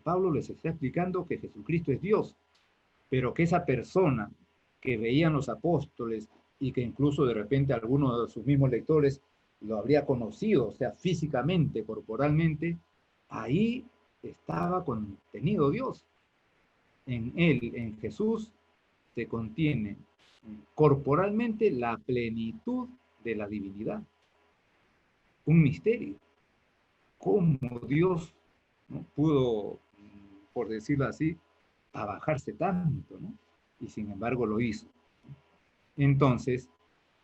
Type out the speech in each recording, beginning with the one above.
Pablo les está explicando que Jesucristo es Dios, pero que esa persona que veían los apóstoles y que incluso de repente algunos de sus mismos lectores lo habría conocido, o sea, físicamente, corporalmente, ahí estaba contenido Dios. En él, en Jesús, se contiene corporalmente la plenitud de la divinidad. Un misterio. ¿Cómo Dios, ¿no?, pudo, por decirlo así, abajarse tanto, ¿no? Y sin embargo lo hizo. Entonces,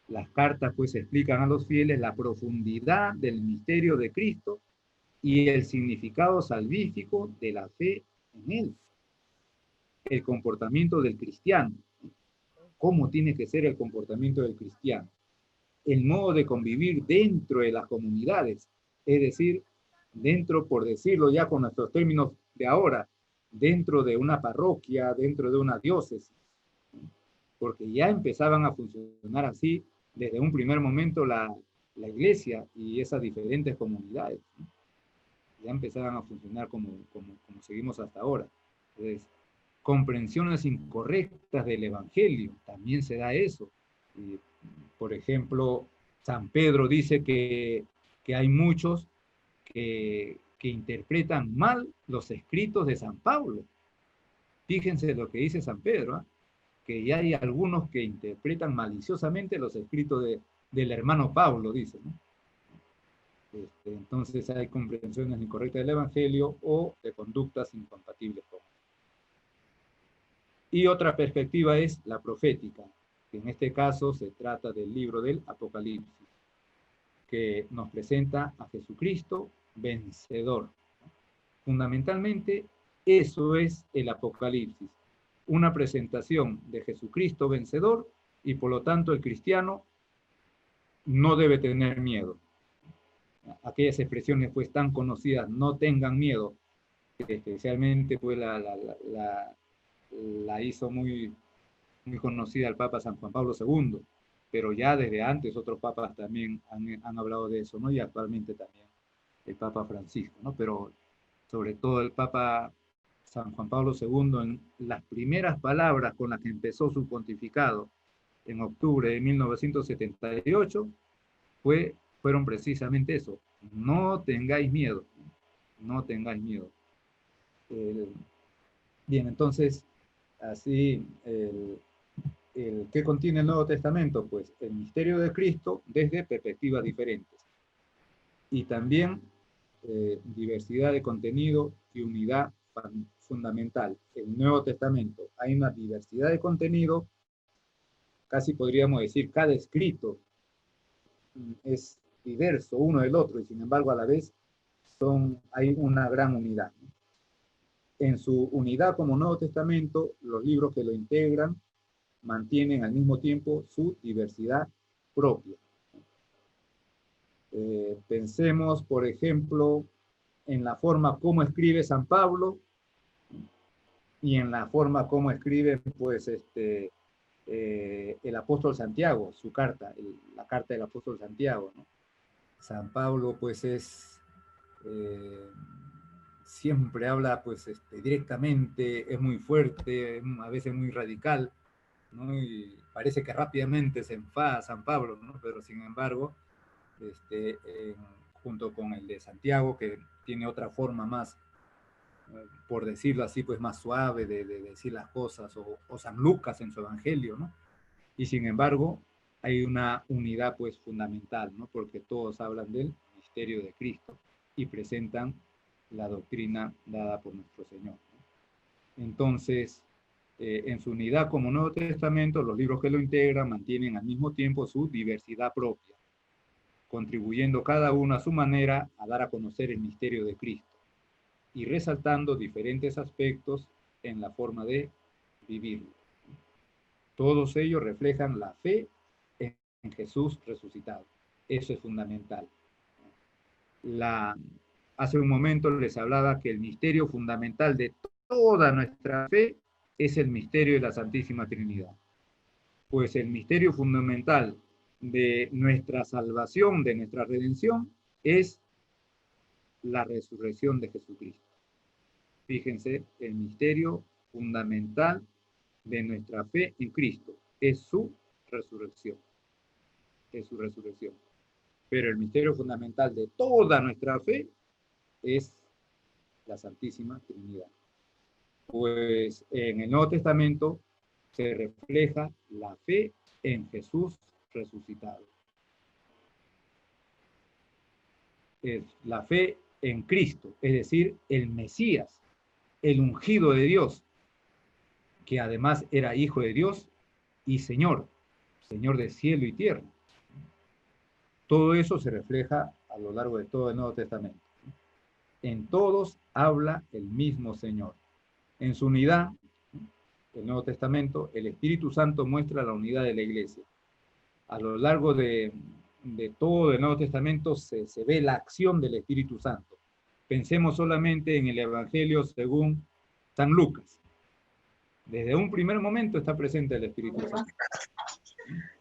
las cartas pues explican a los fieles la profundidad del misterio de Cristo y el significado salvífico de la fe en Él. El comportamiento del cristiano. ¿Cómo tiene que ser el comportamiento del cristiano? El modo de convivir dentro de las comunidades, es decir, dentro, por decirlo ya con nuestros términos de ahora, dentro de una parroquia, dentro de una diócesis, porque ya empezaban a funcionar así desde un primer momento la iglesia y esas diferentes comunidades, ¿no? Ya empezaban a funcionar como seguimos hasta ahora. Entonces, comprensiones incorrectas del Evangelio, también se da eso. Y, por ejemplo, San Pedro dice que hay muchos que interpretan mal los escritos de San Pablo. Fíjense lo que dice San Pedro, ¿eh? Que ya hay algunos que interpretan maliciosamente los escritos del hermano Pablo, dice, ¿no? Entonces hay comprensiones incorrectas del Evangelio o de conductas incompatibles con él. Y otra perspectiva es la profética, que en este caso se trata del libro del Apocalipsis, que nos presenta a Jesucristo vencedor. Fundamentalmente, eso es el Apocalipsis, una presentación de Jesucristo vencedor, y por lo tanto el cristiano no debe tener miedo. Aquellas expresiones pues tan conocidas, no tengan miedo, que especialmente pues la hizo muy conocida el Papa San Juan Pablo II, pero ya desde antes otros papas también han hablado de eso, ¿no? Y actualmente también el Papa Francisco, ¿no? Pero sobre todo el Papa San Juan Pablo II, en las primeras palabras con las que empezó su pontificado en octubre de 1978, fueron precisamente eso: no tengáis miedo, no tengáis miedo. Bien, entonces, así, ¿qué contiene el Nuevo Testamento? Pues el misterio de Cristo desde perspectivas diferentes. Y también diversidad de contenido y unidad fundamental. En el Nuevo Testamento hay una diversidad de contenido, casi podríamos decir cada escrito es diverso uno del otro, y sin embargo a la vez hay una gran unidad. En su unidad como Nuevo Testamento, los libros que lo integran mantienen al mismo tiempo su diversidad propia. Pensemos, por ejemplo, en la forma como escribe San Pablo y en la forma como escribe pues, el apóstol Santiago, su carta, la carta del apóstol Santiago, ¿no? San Pablo pues siempre habla pues directamente, es muy fuerte, a veces muy radical, ¿no? Y parece que rápidamente se enfada San Pablo, ¿no? Pero sin embargo, junto con el de Santiago, que tiene otra forma más, por decirlo así, pues más suave de decir las cosas, o San Lucas en su Evangelio, ¿no? Y sin embargo, hay una unidad pues fundamental, ¿no? Porque todos hablan del misterio de Cristo y presentan la doctrina dada por nuestro Señor, ¿no? Entonces, en su unidad como Nuevo Testamento, los libros que lo integran mantienen al mismo tiempo su diversidad propia, contribuyendo cada uno a su manera a dar a conocer el misterio de Cristo y resaltando diferentes aspectos en la forma de vivirlo. Todos ellos reflejan la fe en Jesús resucitado. Eso es fundamental. Hace un momento les hablaba que el misterio fundamental de toda nuestra fe es el misterio de la Santísima Trinidad. Pues el misterio fundamental de nuestra salvación, de nuestra redención, es la resurrección de Jesucristo. Fíjense, el misterio fundamental de nuestra fe en Cristo es su resurrección. Es su resurrección. Pero el misterio fundamental de toda nuestra fe es la Santísima Trinidad. Pues en el Nuevo Testamento se refleja la fe en Jesús resucitado. Es la fe en Cristo, es decir, el Mesías, el ungido de Dios, que además era hijo de Dios y Señor, Señor de cielo y tierra. Todo eso se refleja a lo largo de todo el Nuevo Testamento. En todos habla el mismo Señor. En su unidad, el Nuevo Testamento, el Espíritu Santo muestra la unidad de la Iglesia. A lo largo de todo el Nuevo Testamento se ve la acción del Espíritu Santo. Pensemos solamente en el Evangelio según San Lucas. Desde un primer momento está presente el Espíritu Santo.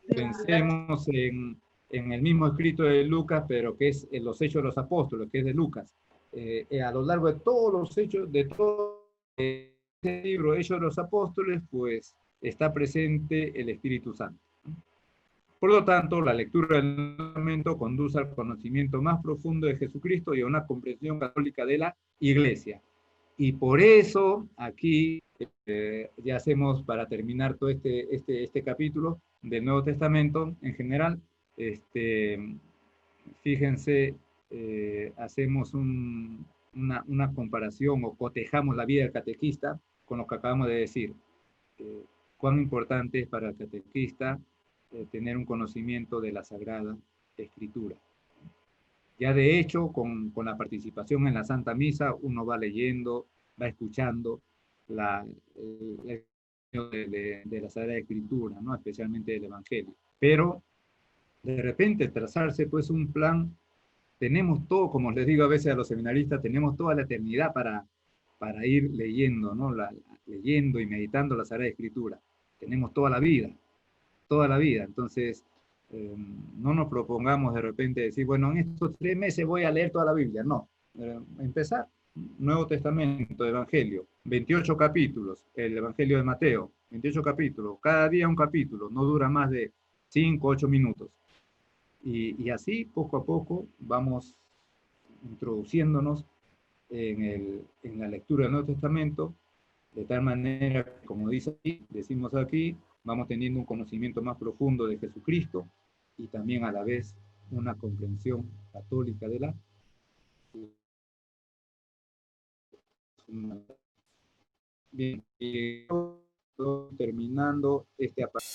Pensemos en el mismo escrito de Lucas, pero que es en los Hechos de los Apóstoles, que es de Lucas. A lo largo de todos los hechos, de todo este libro, Hechos de los Apóstoles, pues está presente el Espíritu Santo. Por lo tanto, la lectura del Nuevo Testamento conduce al conocimiento más profundo de Jesucristo y a una comprensión católica de la Iglesia. Y por eso aquí ya hacemos, para terminar todo este capítulo del Nuevo Testamento en general, fíjense, hacemos una comparación o cotejamos la vida del catequista con lo que acabamos de decir. Cuán importante es para el catequista tener un conocimiento de la Sagrada Escritura. Ya de hecho, con la participación en la Santa Misa, uno va leyendo, va escuchando el de la Sagrada Escritura, ¿no? Especialmente del Evangelio. Pero de repente trazarse pues un plan, tenemos todo, como les digo a veces a los seminaristas, tenemos toda la eternidad para ir leyendo, ¿no? Leyendo y meditando la Sagrada Escritura. Tenemos toda la vida, toda la vida. Entonces, no nos propongamos de repente decir, bueno, en estos 3 meses voy a leer toda la Biblia. No, empezar. Nuevo Testamento, Evangelio, 28 capítulos, el Evangelio de Mateo, 28 capítulos, cada día un capítulo, no dura más de 5, 8 minutos. Y así, poco a poco, vamos introduciéndonos en la lectura del Nuevo Testamento, de tal manera, como decimos aquí, vamos teniendo un conocimiento más profundo de Jesucristo y también a la vez una comprensión católica de la. Bien, terminando este apartado.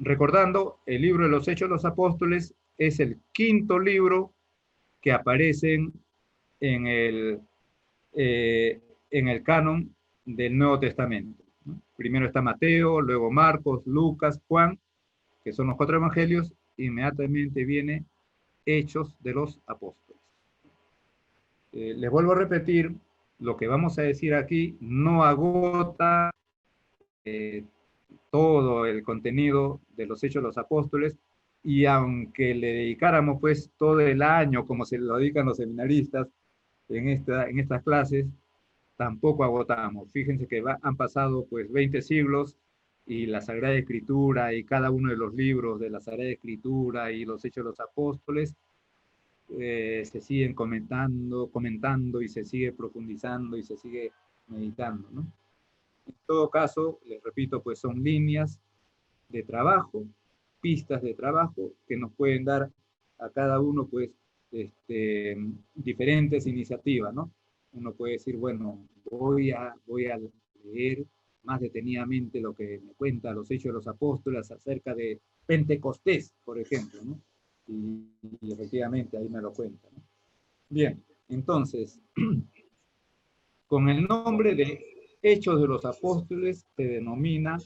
recordando, el libro de los Hechos de los Apóstoles es el quinto libro que aparece en el canon del Nuevo Testamento, ¿no? Primero está Mateo, luego Marcos, Lucas, Juan, que son los cuatro evangelios, inmediatamente viene Hechos de los Apóstoles. Les vuelvo a repetir, lo que vamos a decir aquí no agota todo el contenido de los Hechos de los Apóstoles, y aunque le dedicáramos pues todo el año, como se lo dedican los seminaristas en estas clases, tampoco agotamos. Fíjense que han pasado pues 20 siglos y la Sagrada Escritura y cada uno de los libros de la Sagrada Escritura y los Hechos de los Apóstoles se siguen comentando y se sigue profundizando y se sigue meditando, ¿no? En todo caso, les repito, pues son líneas de trabajo, pistas de trabajo que nos pueden dar a cada uno pues diferentes iniciativas, ¿no? Uno puede decir, bueno, voy a leer más detenidamente lo que me cuenta los Hechos de los Apóstoles acerca de Pentecostés, por ejemplo, ¿no? Y efectivamente ahí me lo cuenta, ¿no? Bien, entonces, con el nombre de Hechos de los Apóstoles se denomina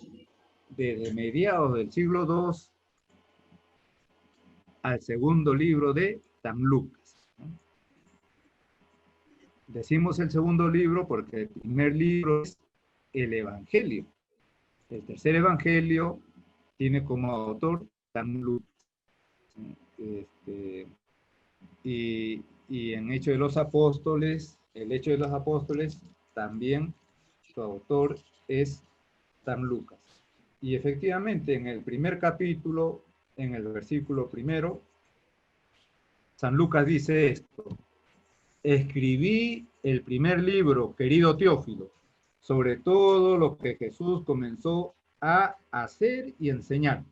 desde mediados del siglo II al segundo libro de San Lucas, ¿no? Decimos el segundo libro porque el primer libro es el Evangelio. El tercer Evangelio tiene como autor San Lucas. Y en Hechos de los Apóstoles, el Hecho de los Apóstoles, también su autor es San Lucas. Y efectivamente, en el primer capítulo, en el versículo primero, San Lucas dice esto: escribí el primer libro, querido Teófilo, sobre todo lo que Jesús comenzó a hacer y enseñar,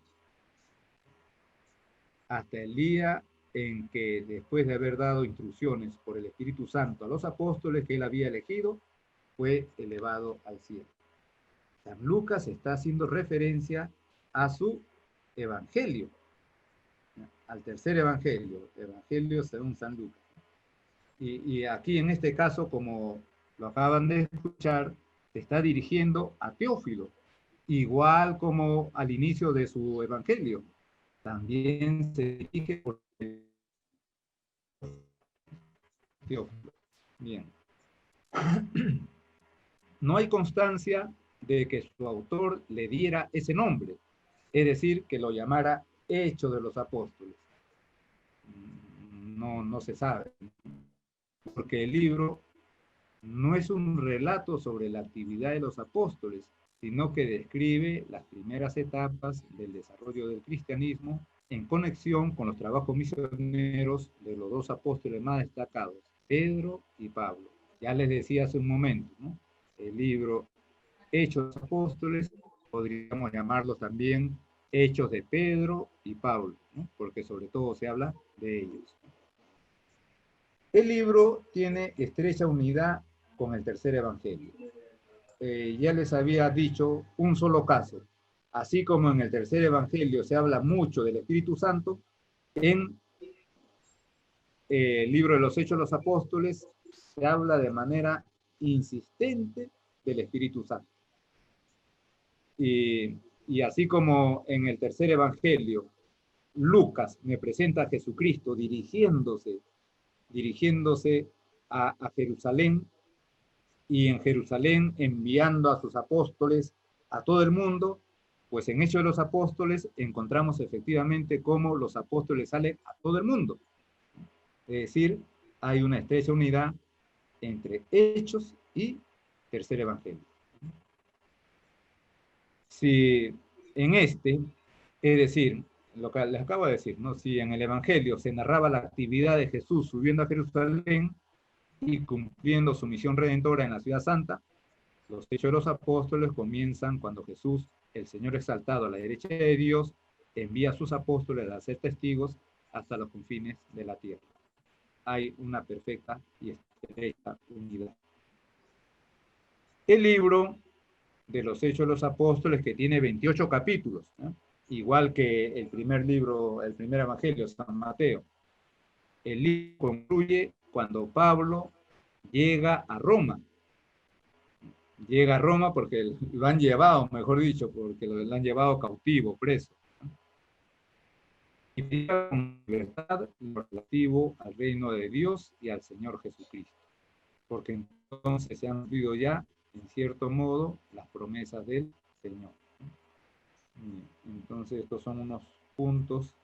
hasta el día en que, después de haber dado instrucciones por el Espíritu Santo a los apóstoles que él había elegido, fue elevado al cielo. San Lucas está haciendo referencia a su evangelio, al tercer evangelio, evangelio según San Lucas. Y aquí en este caso, como lo acaban de escuchar, se está dirigiendo a Teófilo, igual como al inicio de su evangelio. También se dirige por Teófilo. Bien. No hay constancia de que su autor le diera ese nombre, es decir, que lo llamara Hecho de los Apóstoles. No se sabe, porque el libro no es un relato sobre la actividad de los apóstoles, sino que describe las primeras etapas del desarrollo del cristianismo en conexión con los trabajos misioneros de los dos apóstoles más destacados, Pedro y Pablo. Ya les decía hace un momento, ¿no? El libro Hechos de los Apóstoles, podríamos llamarlo también Hechos de Pedro y Pablo, ¿no? Porque sobre todo se habla de ellos. El libro tiene estrecha unidad con el tercer evangelio. Ya les había dicho un solo caso. Así como en el tercer evangelio se habla mucho del Espíritu Santo, en el libro de los Hechos de los Apóstoles se habla de manera insistente del Espíritu Santo. Y así como en el tercer evangelio Lucas me presenta a Jesucristo dirigiéndose a Jerusalén, y en Jerusalén enviando a sus apóstoles a todo el mundo, pues en Hechos de los Apóstoles encontramos efectivamente cómo los apóstoles salen a todo el mundo. Es decir, hay una estrecha unidad entre Hechos y tercer evangelio. Si en este, es decir, lo que les acabo de decir, ¿no? Si en el evangelio se narraba la actividad de Jesús subiendo a Jerusalén y cumpliendo su misión redentora en la ciudad santa, los Hechos de los Apóstoles comienzan cuando Jesús, el Señor exaltado a la derecha de Dios, envía a sus apóstoles a ser testigos hasta los confines de la tierra. Hay una perfecta y estrecha unidad. El libro de los Hechos de los Apóstoles, que tiene 28 capítulos, ¿no? igual que el primer libro, el primer evangelio, San Mateo. El libro concluye cuando Pablo llega a Roma. Llega a Roma porque lo han llevado, mejor dicho, porque lo han llevado cautivo, preso. Y vive con libertad lo relativo al reino de Dios y al Señor Jesucristo. Porque entonces se han cumplido ya, en cierto modo, las promesas del Señor. Entonces estos son unos puntos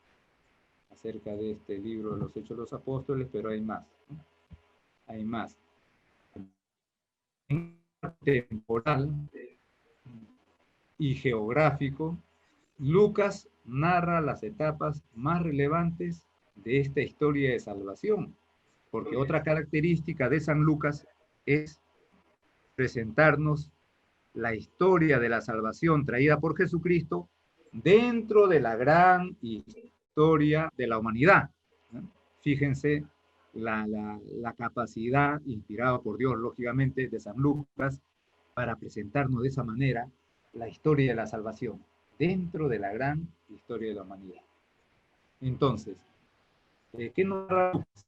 acerca de este libro de los Hechos de los Apóstoles, pero hay más. Hay más. Temporal y geográfico, Lucas narra las etapas más relevantes de esta historia de salvación, porque otra característica de San Lucas es presentarnos la historia de la salvación traída por Jesucristo dentro de la gran historia de la humanidad. Fíjense la capacidad, inspirada por Dios, lógicamente, de San Lucas, para presentarnos de esa manera la historia de la salvación dentro de la gran historia de la humanidad. Entonces, ¿qué nos da Lucas?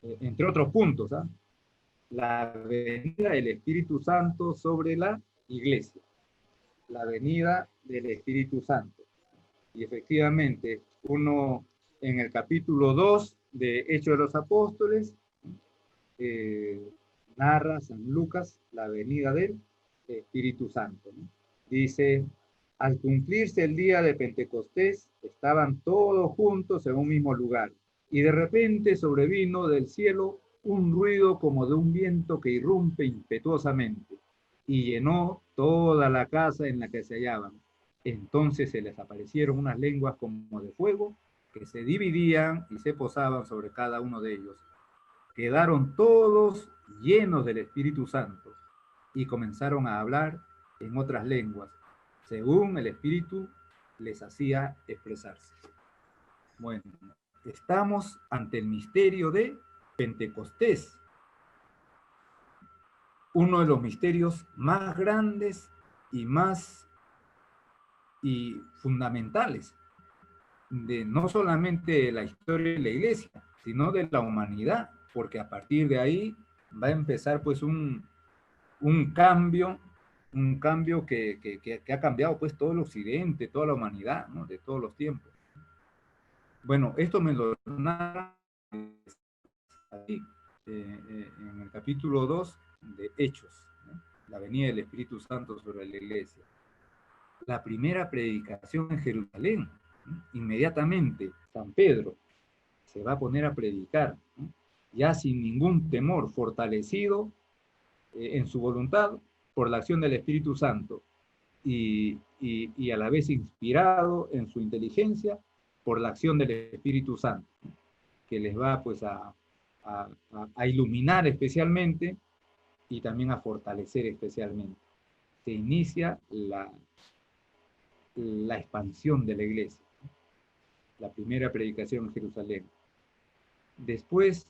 Entre otros puntos, la venida del Espíritu Santo sobre la iglesia. La venida del Espíritu Santo. Y efectivamente, uno en el capítulo 2 de Hechos de los Apóstoles, narra San Lucas la venida del Espíritu Santo, ¿no? Dice, al cumplirse el día de Pentecostés, estaban todos juntos en un mismo lugar, y de repente sobrevino del cielo un ruido como de un viento que irrumpe impetuosamente, y llenó toda la casa en la que se hallaban. Entonces se les aparecieron unas lenguas como de fuego, que se dividían y se posaban sobre cada uno de ellos. Quedaron todos llenos del Espíritu Santo y comenzaron a hablar en otras lenguas, según el Espíritu les hacía expresarse. Bueno, estamos ante el misterio de Pentecostés, uno de los misterios más grandes y más fundamentales de no solamente la historia de la iglesia, sino de la humanidad, porque a partir de ahí va a empezar pues un cambio que ha cambiado pues todo el occidente, toda la humanidad, ¿no? De todos los tiempos. Bueno, esto me lo narra aquí, en el capítulo 2 de Hechos, ¿no? La venida del Espíritu Santo sobre la iglesia. La primera predicación en Jerusalén, ¿no? Inmediatamente San Pedro se va a poner a predicar, ¿no? Ya sin ningún temor, fortalecido en su voluntad por la acción del Espíritu Santo y a la vez inspirado en su inteligencia por la acción del Espíritu Santo, que les va pues a iluminar especialmente y también a fortalecer especialmente. Se inicia la expansión de la iglesia, la primera predicación en Jerusalén. Después,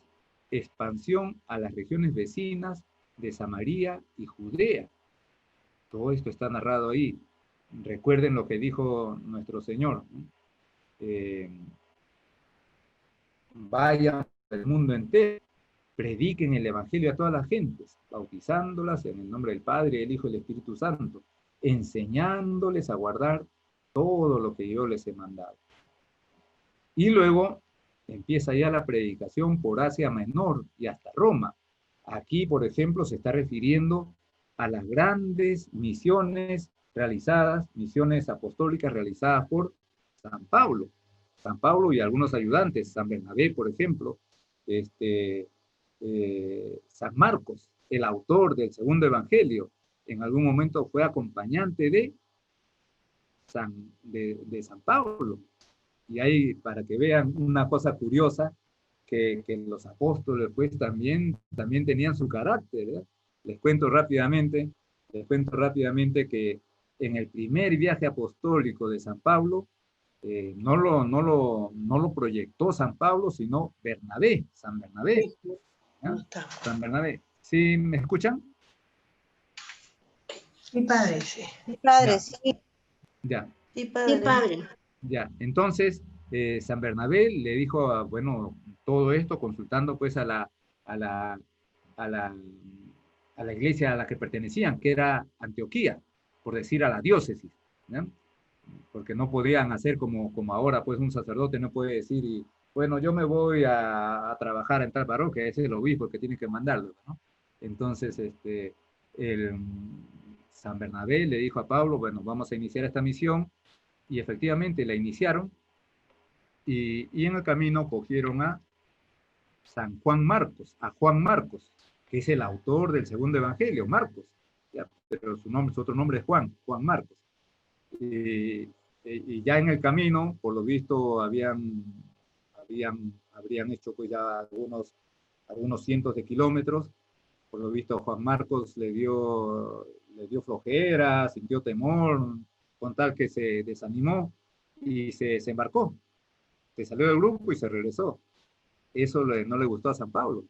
expansión a las regiones vecinas de Samaria y Judea. Todo esto está narrado ahí. Recuerden lo que dijo nuestro Señor. Vayan al mundo entero, prediquen el Evangelio a todas las gentes, bautizándolas en el nombre del Padre, el Hijo y el Espíritu Santo, enseñándoles a guardar todo lo que yo les he mandado. Y luego empieza ya la predicación por Asia Menor y hasta Roma. Aquí, por ejemplo, se está refiriendo a las grandes misiones realizadas, misiones apostólicas realizadas por San Pablo. San Pablo y algunos ayudantes, San Bernabé, por ejemplo, San Marcos, el autor del segundo evangelio, en algún momento fue acompañante de San Pablo. Y ahí, para que vean una cosa curiosa, que los apóstoles pues también tenían su carácter, ¿verdad? Les cuento rápidamente que en el primer viaje apostólico de San Pablo, no lo proyectó San Pablo, sino Bernabé, San Bernabé. ¿Ya? San Bernabé. ¿Sí me escuchan? Sí, padre, sí. Padre, Ya. sí. Ya. Sí, Sí, padre. padre. Ya, entonces San Bernabé le dijo, bueno, todo esto consultando pues a la, a la, a la iglesia a la que pertenecían, que era Antioquía, por decir a la diócesis, ¿no? Porque no podían hacer como ahora, pues un sacerdote no puede decir, y, bueno, yo me voy a trabajar en tal parroquia, ese es el obispo que tiene que mandarlo, ¿no? Entonces, el, San Bernabé le dijo a Pablo, bueno, vamos a iniciar esta misión, y efectivamente la iniciaron, y en el camino cogieron a San Juan Marcos, a Juan Marcos, que es el autor del segundo evangelio, Marcos, ya, pero su otro nombre es Juan, Juan Marcos. Y ya en el camino, por lo visto, habrían hecho pues ya algunos cientos de kilómetros. Por lo visto, Juan Marcos le dio flojera, sintió temor, con tal que se desanimó y se embarcó, se salió del grupo y se regresó. Eso no le gustó a San Pablo.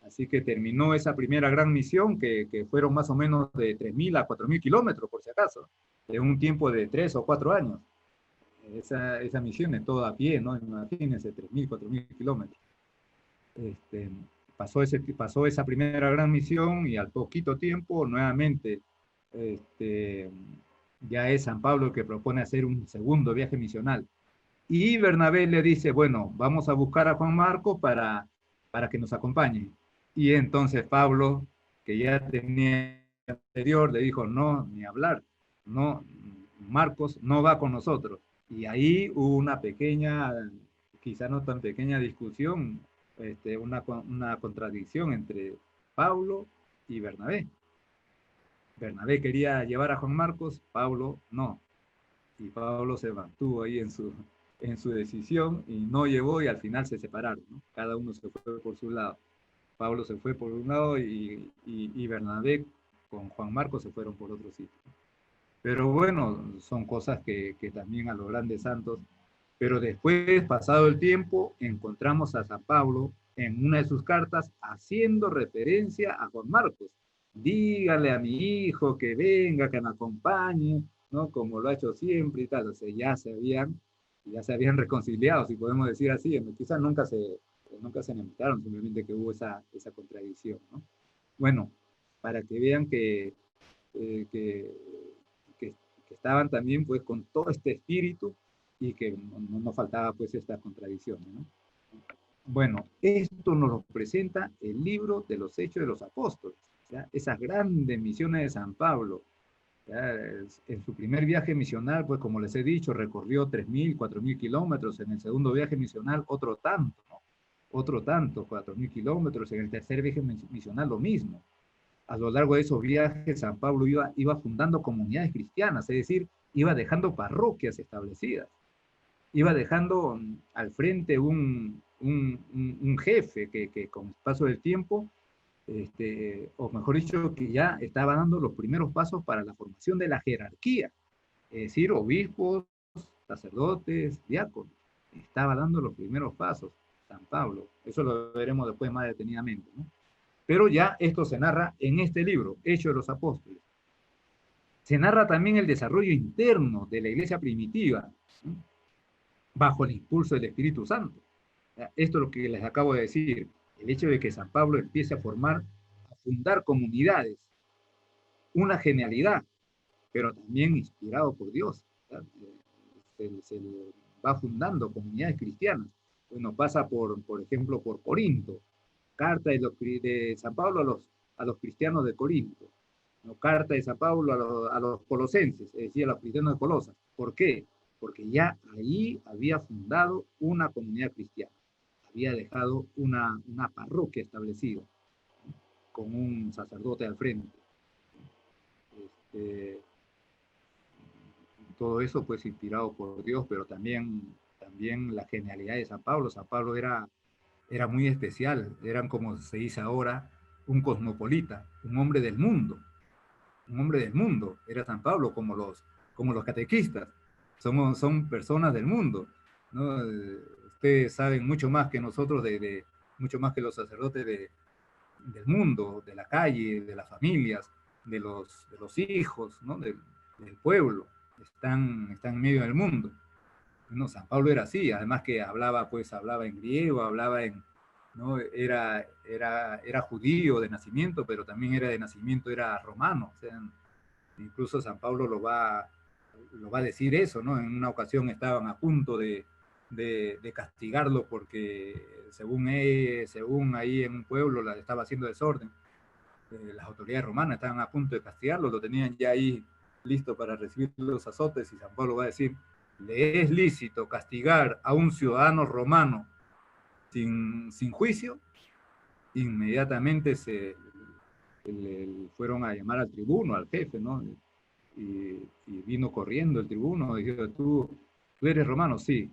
Así que terminó esa primera gran misión, que fueron más o menos de 3.000 a 4.000 kilómetros, por si acaso, en un tiempo de 3 o 4 años. Esa misión es toda a pie, ¿no? Imagínense, 3.000, 4.000 kilómetros. Este, pasó esa primera gran misión y al poquito tiempo, nuevamente, este, ya es San Pablo el que propone hacer un segundo viaje misional. Y Bernabé le dice, bueno, vamos a buscar a Juan Marcos para que nos acompañe. Y entonces Pablo, que ya tenía anterior, le dijo, no, ni hablar, no, Marcos no va con nosotros. Y ahí hubo una pequeña, quizá no tan pequeña discusión, una contradicción entre Pablo y Bernabé. Bernabé quería llevar a Juan Marcos, Pablo no. Y Pablo se mantuvo ahí en su decisión y no llevó y al final se separaron, ¿no? Cada uno se fue por su lado. Pablo se fue por un lado y Bernabé con Juan Marcos se fueron por otro sitio. Pero bueno, son cosas que también a los grandes santos. Pero después, pasado el tiempo, encontramos a San Pablo en una de sus cartas haciendo referencia a Juan Marcos. Dígale a mi hijo que venga, que me acompañe, ¿no? Como lo ha hecho siempre y tal. O sea, ya se habían reconciliado, si podemos decir así. Quizás nunca se enemitaron, simplemente que hubo esa contradicción, ¿no? Bueno, para que vean eh, que, que, que estaban también pues con todo este espíritu y que no faltaba pues esta contradicción, ¿no? Bueno, esto nos lo presenta el libro de los Hechos de los Apóstoles, ¿ya? Esas grandes misiones de San Pablo. ¿Ya? En su primer viaje misional, pues como les he dicho, recorrió 3.000, 4.000 kilómetros. En el segundo viaje misional, otro tanto, ¿no? Otro tanto, 4.000 kilómetros. En el tercer viaje misional, lo mismo. A lo largo de esos viajes, San Pablo iba fundando comunidades cristianas, es decir, iba dejando parroquias establecidas, iba dejando al frente un jefe que con el paso del tiempo, o mejor dicho, que ya estaba dando los primeros pasos para la formación de la jerarquía, es decir, obispos, sacerdotes, diáconos. Estaba dando los primeros pasos, San Pablo. Eso lo veremos después más detenidamente, ¿no? Pero ya esto se narra en este libro, Hechos de los Apóstoles. Se narra también el desarrollo interno de la iglesia primitiva, ¿sí? Bajo el impulso del Espíritu Santo. Esto es lo que les acabo de decir, el hecho de que San Pablo empiece a fundar comunidades, una genialidad, pero también inspirado por Dios. Se va fundando comunidades cristianas. Bueno, pasa por ejemplo, por Corinto, carta de San Pablo a los cristianos de Corinto, ¿no? Carta de San Pablo a los colosenses, es decir, a los cristianos de Colosas. ¿Por qué? Porque ya ahí había fundado una comunidad cristiana, había dejado una parroquia establecida, con un sacerdote al frente. Este, todo eso pues inspirado por Dios, pero también la genialidad de San Pablo. San Pablo era muy especial, eran como se dice ahora, un cosmopolita, un hombre del mundo, era San Pablo, como los catequistas, son personas del mundo, ¿no? Ustedes saben mucho más que nosotros, mucho más que los sacerdotes del mundo, de la calle, de las familias, de los hijos, ¿no? Del pueblo. están en medio del mundo. No, San Pablo era así, además que hablaba en griego, ¿no? Era judío de nacimiento, pero también era de nacimiento, era romano. O sea, incluso San Pablo lo va a decir eso, ¿no? En una ocasión estaban a punto de castigarlo porque según ahí en un pueblo estaba haciendo desorden. Las autoridades romanas estaban a punto de castigarlo, lo tenían ya ahí listo para recibir los azotes, y San Pablo va a decir: ¿le es lícito castigar a un ciudadano romano sin juicio? Inmediatamente fueron a llamar al tribuno, al jefe, ¿no? Y vino corriendo el tribuno y dijo: ¿Tú eres romano? Sí.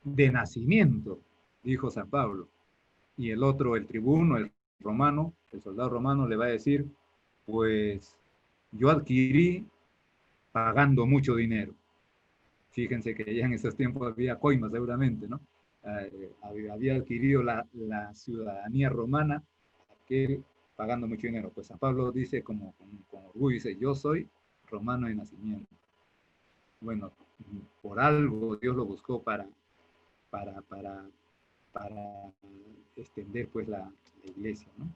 De nacimiento, dijo San Pablo. Y el otro, el tribuno, el romano, el soldado romano, le va a decir: pues yo adquirí pagando mucho dinero. Fíjense que ya en esos tiempos había coimas seguramente, ¿no? Había adquirido la ciudadanía romana pagando mucho dinero. Pues San Pablo dice con orgullo, dice: yo soy romano de nacimiento. Bueno, por algo Dios lo buscó para extender pues la iglesia, ¿no?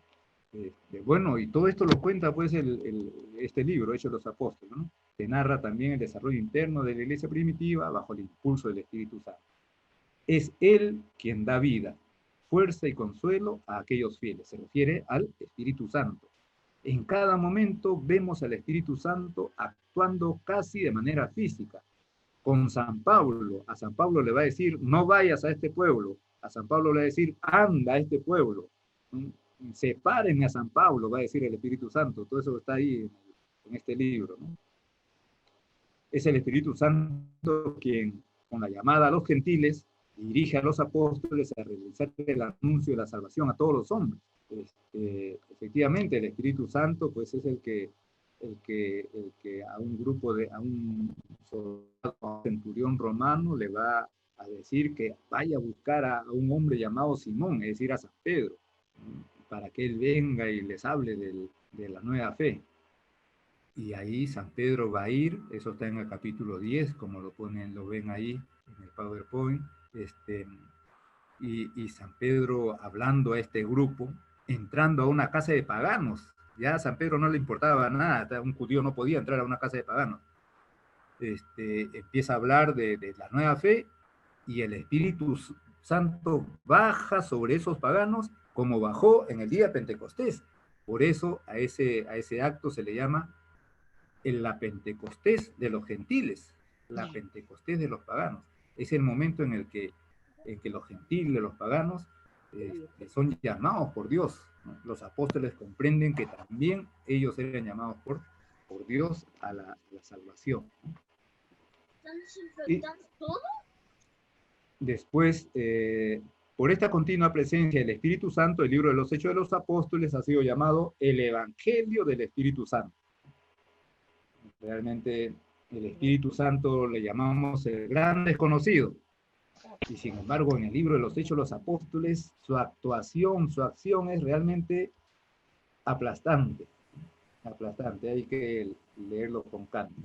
Bueno, y todo esto lo cuenta pues este libro, Hechos de los Apóstoles, ¿no? Que narra también el desarrollo interno de la iglesia primitiva bajo el impulso del Espíritu Santo. Es Él quien da vida, fuerza y consuelo a aquellos fieles. Se refiere al Espíritu Santo. En cada momento vemos al Espíritu Santo actuando casi de manera física. Con San Pablo, a San Pablo le va a decir: no vayas a este pueblo. A San Pablo le va a decir: anda a este pueblo. Sepárenme a San Pablo, va a decir el Espíritu Santo. Todo eso está ahí en este libro, ¿no? Es el Espíritu Santo quien, con la llamada a los gentiles, dirige a los apóstoles a realizar el anuncio de la salvación a todos los hombres. Efectivamente, el Espíritu Santo pues es el que a un soldado centurión romano le va a decir que vaya a buscar a un hombre llamado Simón, es decir, a San Pedro, para que él venga y les hable de la nueva fe. Y ahí San Pedro va a ir, eso está en el capítulo 10, como lo ven ahí en el PowerPoint, y San Pedro hablando a este grupo, entrando a una casa de paganos. Ya a San Pedro no le importaba nada, un judío no podía entrar a una casa de paganos. Empieza a hablar de la nueva fe, y el Espíritu Santo baja sobre esos paganos como bajó en el día de Pentecostés. Por eso a ese acto se le llama la Pentecostés de los gentiles, la Pentecostés de los paganos. Es el momento en que los gentiles, los paganos, son llamados por Dios, ¿no? Los apóstoles comprenden que también ellos eran llamados por Dios a la salvación, ¿no? Y después, por esta continua presencia del Espíritu Santo, el libro de los Hechos de los Apóstoles ha sido llamado el Evangelio del Espíritu Santo. Realmente el Espíritu Santo le llamamos el gran desconocido. Y sin embargo, en el libro de los Hechos de los Apóstoles, su actuación, su acción es realmente aplastante. Aplastante, hay que leerlo con calma.